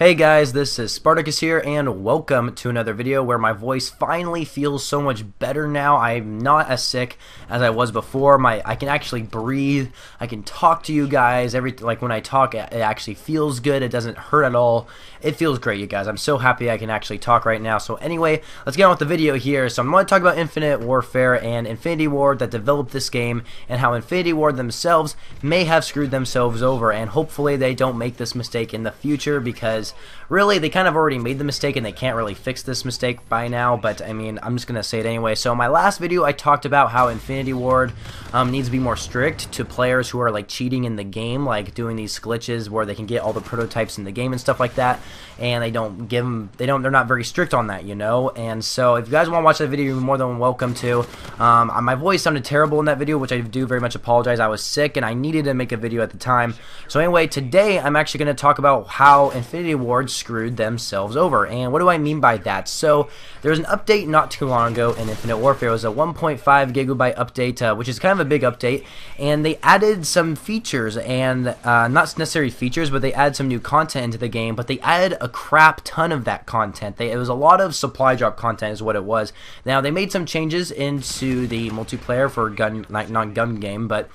Hey guys, this is Spartacus here, and welcome to another video where my voice finally feels so much better now. I'm not as sick as I was before. I can actually breathe. I can talk to you guys. Like when I talk, it actually feels good. It doesn't hurt at all. It feels great, you guys. I'm so happy I can actually talk right now. So anyway, let's get on with the video here. So I'm going to talk about Infinite Warfare and Infinity Ward that developed this game, and how Infinity Ward themselves may have screwed themselves over, and hopefully they don't make this mistake in the future, because really they kind of already made the mistake and they can't really fix this mistake by now. But I mean, I'm just gonna say it anyway. So in my last video I talked about how Infinity Ward needs to be more strict to players who are like cheating in the game, like doing these glitches where they can get all the prototypes in the game and stuff like that, and they're not very strict on that, you know. And so if you guys want to watch that video, you're more than welcome to. My voice sounded terrible in that video, which I do very much apologize. I was sick and I needed to make a video at the time. So anyway, today I'm actually going to talk about how Infinity Ward screwed themselves over. And what do I mean by that? So there was an update not too long ago in Infinite Warfare. It was a 1.5 gigabyte update, which is kind of a big update, and they added some features, and not necessarily features, but they added some new content into the game. But they added a crap ton of that content. It was a lot of supply drop content is what it was. Now they made some changes into the multiplayer for not gun game, but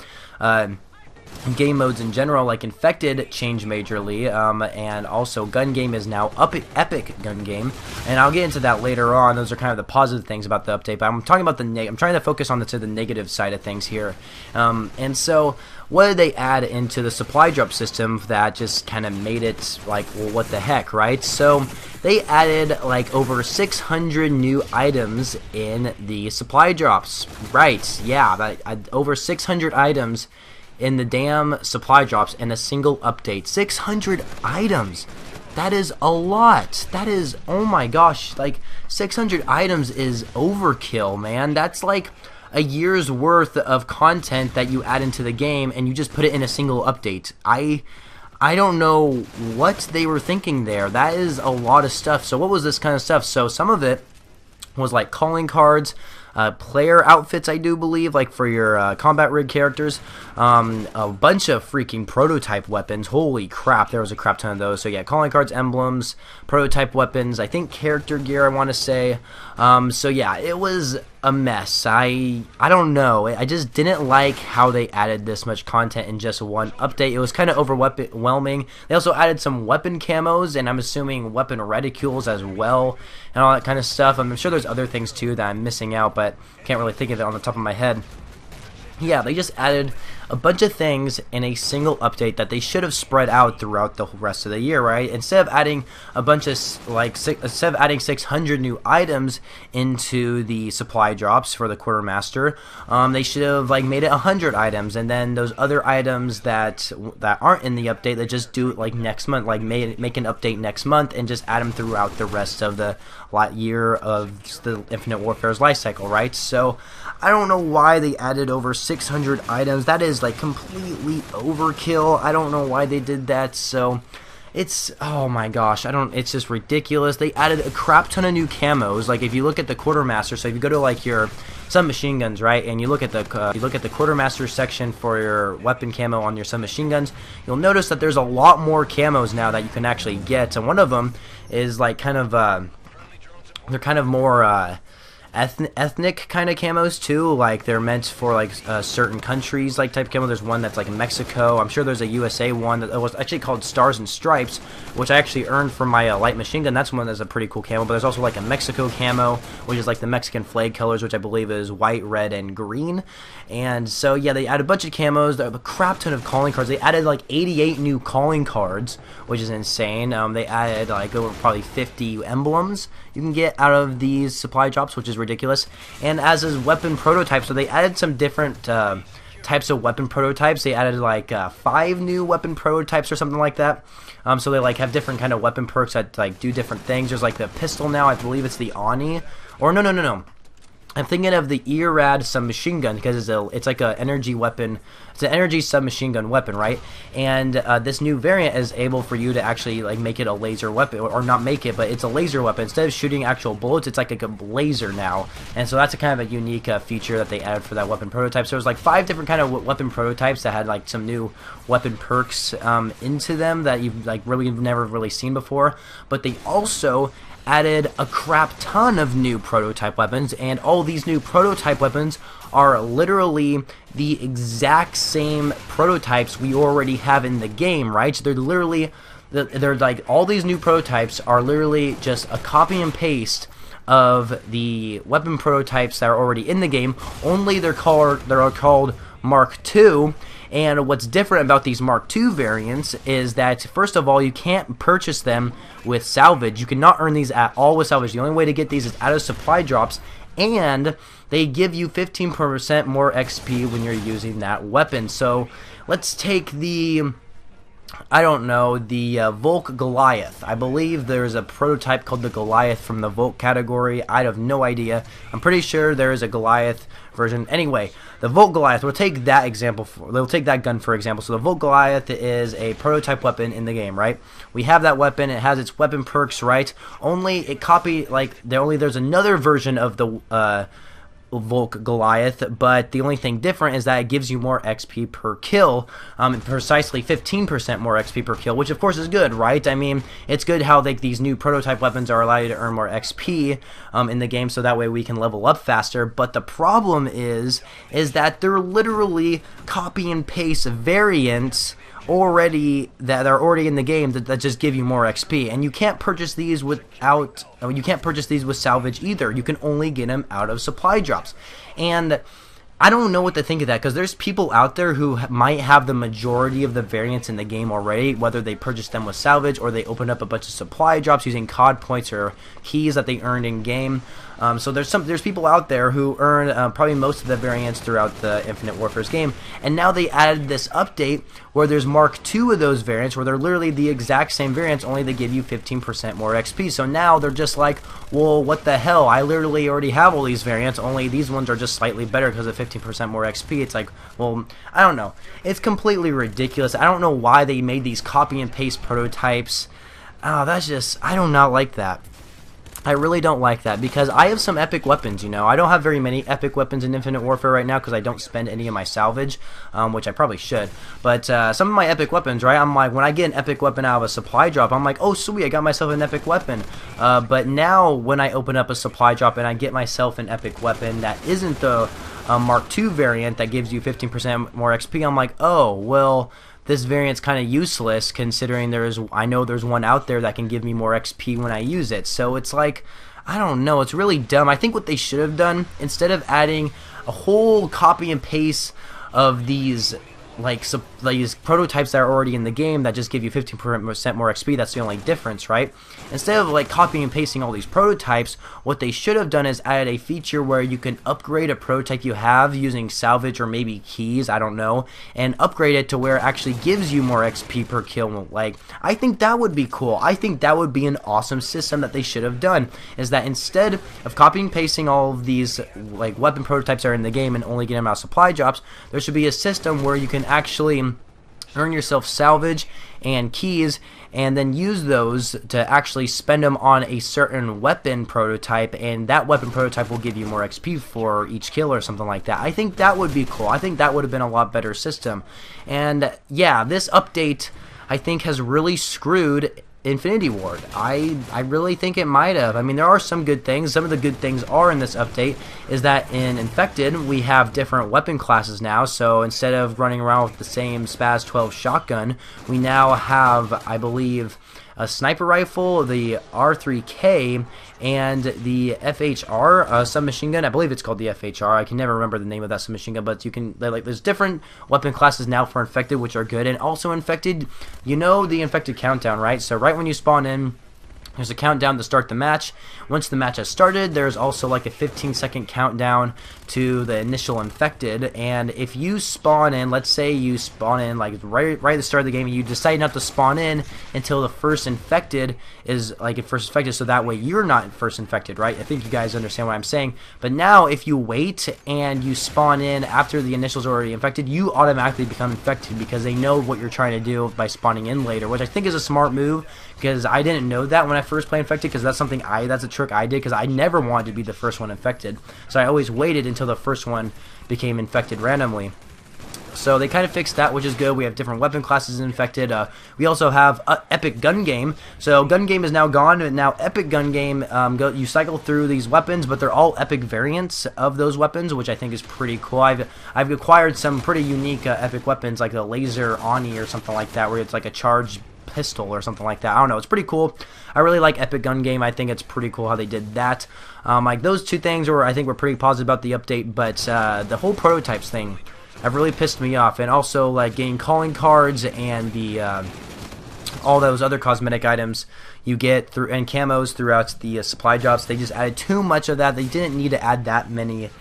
game modes in general. Like Infected changed majorly, and also gun game is now epic gun game, and I'll get into that later on. Those are kind of the positive things about the update, but I'm talking about I'm trying to focus on the negative side of things here. And so what did they add into the supply drop system that just kind of made it like, well, what the heck, right? So they added like over 600 new items in the supply drops, right? Yeah, over 600 items in the damn supply drops in a single update. 600 items. That is a lot. That is, oh my gosh, like 600 items is overkill, man. That's like a year's worth of content that you add into the game, and you just put it in a single update. I don't know what they were thinking there. That is a lot of stuff. So what was this kind of stuff? So some of it was like calling cards, player outfits, I do believe, like for your combat rig characters, a bunch of freaking prototype weapons. Holy crap, there was a crap ton of those. So yeah, calling cards, emblems, prototype weapons, I think character gear, I want to say. So yeah, it was a mess. I don't know. I just didn't like how they added this much content in just one update. It was kind of overwhelming. They also added some weapon camos, and I'm assuming weapon reticules as well, and all that kind of stuff. I'm sure there's other things too that I'm missing out, but can't really think of it on the top of my head. Yeah, they just added a bunch of things in a single update that they should have spread out throughout the rest of the year, right? Instead of adding a bunch of instead of adding 600 new items into the supply drops for the quartermaster, they should have like made it 100 items, and then those other items that aren't in the update, they just do it like next month, like make an update next month and just add them throughout the rest of the year of the Infinite Warfare's life cycle, right? So I don't know why they added over 600 items. That is like completely overkill. I don't know why they did that. So it's, oh my gosh, it's just ridiculous. They added a crap ton of new camos. Like if you look at the quartermaster, so if you go to like your submachine guns, right, and you look at the quartermaster section for your weapon camo on your submachine guns, you'll notice that there's a lot more camos now that you can actually get, and one of them is like kind of they're kind of more ethnic kind of camos too, like they're meant for like certain countries, like type camo. There's one that's like in Mexico. I'm sure there's a USA one that was actually called Stars and Stripes, which I actually earned from my light machine gun. That's one that's a pretty cool camo. But there's also like a Mexico camo, which is like the Mexican flag colors, which I believe is white, red, and green. And so yeah, they added a bunch of camos. They have a crap ton of calling cards. They added like 88 new calling cards, which is insane. They added like over probably 50 emblems you can get out of these supply drops, which is ridiculous. And as is weapon prototypes, so they added some different types of weapon prototypes. They added like 5 new weapon prototypes or something like that. So they like have different kind of weapon perks that like do different things. There's like the pistol now, I believe it's the Oni, or no. I'm thinking of the ERAD submachine gun because it's like a energy weapon. It's an energy submachine gun weapon, right? And this new variant is able for you to actually like make it a laser weapon, or not make it, but it's a laser weapon. Instead of shooting actual bullets, it's like a laser now. And so that's a kind of a unique feature that they added for that weapon prototype. So there's like 5 different kind of weapon prototypes that had like some new weapon perks into them that you've like really never really seen before. But they also added a crap ton of new prototype weapons, and all these new prototype weapons are literally the exact same prototypes we already have in the game, right? So they're like, all these new prototypes are literally just a copy and paste of the weapon prototypes that are already in the game, only they're called Mark II. And what's different about these Mark II variants is that, first of all, you can't purchase them with salvage. You cannot earn these at all with salvage. The only way to get these is out of supply drops, and they give you 15% more XP when you're using that weapon. So let's take the, I don't know, the Volk Goliath. I believe there's a prototype called the Goliath from the Volk category. I have no idea. I'm pretty sure there is a Goliath version. Anyway, the Volk Goliath, we'll take that example. They'll take that gun for example. So the Volk Goliath is a prototype weapon in the game, right? We have that weapon. It has its weapon perks, right? Only it copy like there's another version of the Volk Goliath, but the only thing different is that it gives you more XP per kill, precisely 15% more XP per kill, which of course is good, right? I mean, it's good how these new prototype weapons are allowed you to earn more XP in the game, so that way we can level up faster. But the problem is that they're literally copy and paste variants that are already in the game that just give you more XP, and you can't purchase these with salvage either. You can only get them out of supply drops, and I don't know what to think of that, because there's people out there who might have the majority of the variants in the game already, whether they purchased them with salvage or they opened up a bunch of supply drops using COD points or keys that they earned in game. So there's people out there who earn probably most of the variants throughout the Infinite Warfare's game, and now they added this update where there's Mark II of those variants, where they're literally the exact same variants, only they give you 15% more XP. So now they're just like, well, what the hell? I literally already have all these variants, only these ones are just slightly better because of 15% more XP. It's like, well, I don't know. It's completely ridiculous. I don't know why they made these copy and paste prototypes. That's just, I do not like that. I really don't like that, because I have some epic weapons, you know. I don't have very many epic weapons in Infinite Warfare right now because I don't spend any of my salvage, which I probably should. But some of my epic weapons, right, I'm like, when I get an epic weapon out of a supply drop, I'm like, oh sweet, I got myself an epic weapon. But now when I open up a supply drop and I get myself an epic weapon that isn't the Mark II variant that gives you 15% more XP, I'm like, oh, well, this variant's kind of useless, considering I know there's one out there that can give me more XP when I use it. So it's like, I don't know, it's really dumb. I think what they should have done, instead of adding a whole copy and paste of these these prototypes that are already in the game that just give you 15% more XP, that's the only difference, right? Instead of like copying and pasting all these prototypes, what they should have done is added a feature where you can upgrade a prototype you have using salvage or maybe keys, I don't know, and upgrade it to where it actually gives you more XP per kill. Like, I think that would be cool. I think that would be an awesome system that they should have done, is that instead of copying and pasting all of these like weapon prototypes that are in the game and only getting them out of supply drops, there should be a system where you can actually earn yourself salvage and keys, and then use those to actually spend them on a certain weapon prototype, and that weapon prototype will give you more XP for each kill or something like that. I think that would be cool. I think that would have been a lot better system. And yeah, this update, I think, has really screwed Infinity Ward. I really think it might have. I mean, there are some good things. Some of the good things are in this update is that in Infected we have different weapon classes now. So instead of running around with the same Spaz 12 shotgun, we now have, I believe, a sniper rifle, the R3K, and the FHR submachine gun. I believe it's called the FHR. I can never remember the name of that submachine gun, but you can, like, there's different weapon classes now for Infected, which are good. And also Infected, you know the Infected countdown, right? So right when you spawn in, There's a countdown to start the match. Once the match has started, there's also like a 15-second countdown to the initial infected. And if you spawn in, let's say you spawn in like right at the start of the game, and you decide not to spawn in until the first infected is like first infected, so that way you're not first infected, right? I think you guys understand what I'm saying. But now if you wait and you spawn in after the initial's already infected, you automatically become infected because they know what you're trying to do by spawning in later, which I think is a smart move, because I didn't know that when I first played infected, because that's a trick I did, because I never wanted to be the first one infected, so I always waited until the first one became infected randomly. So they kind of fixed that, which is good. We have different weapon classes infected. We also have Epic Gun Game. So Gun Game is now gone, and now Epic Gun Game, you cycle through these weapons, but they're all epic variants of those weapons, which I think is pretty cool. I've acquired some pretty unique epic weapons, like a laser Oni or something like that, where it's like a charged pistol or something like that. I don't know, it's pretty cool. I really like Epic Gun Game. I think it's pretty cool how they did that. Like those two things I think we're pretty positive about the update, but the whole prototypes thing have really pissed me off, and also like getting calling cards and the all those other cosmetic items you get through and camos throughout the supply drops. They just added too much of that. They didn't need to add that many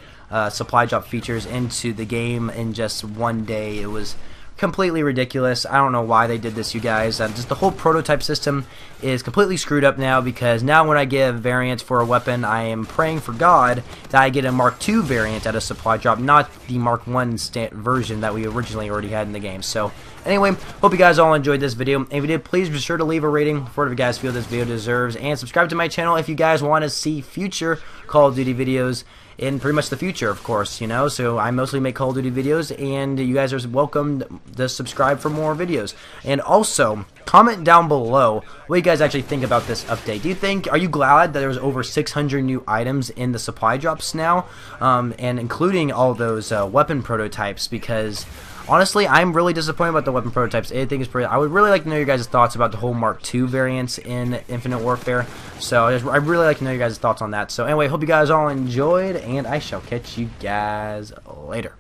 supply drop features into the game in just one day. It was completely ridiculous. I don't know why they did this, you guys. Just the whole prototype system is completely screwed up now, because now when I get a variant for a weapon, I am praying for God that I get a Mark II variant at a supply drop, not the Mark I version that we originally already had in the game. So anyway, hope you guys all enjoyed this video. If you did, please be sure to leave a rating for whatever you guys feel this video deserves, and subscribe to my channel if you guys want to see future Call of Duty videos in pretty much the future, of course, you know. So I mostly make Call of Duty videos, and you guys are welcome to subscribe for more videos. And also, comment down below what you guys actually think about this update. Are you glad that there was over 600 new items in the supply drops now, and including all those weapon prototypes? Because honestly, I'm really disappointed about the weapon prototypes. I would really like to know your guys' thoughts about the whole Mark II variants in Infinite Warfare. So I'd really like to know your guys' thoughts on that. So anyway, hope you guys all enjoyed, and I shall catch you guys later.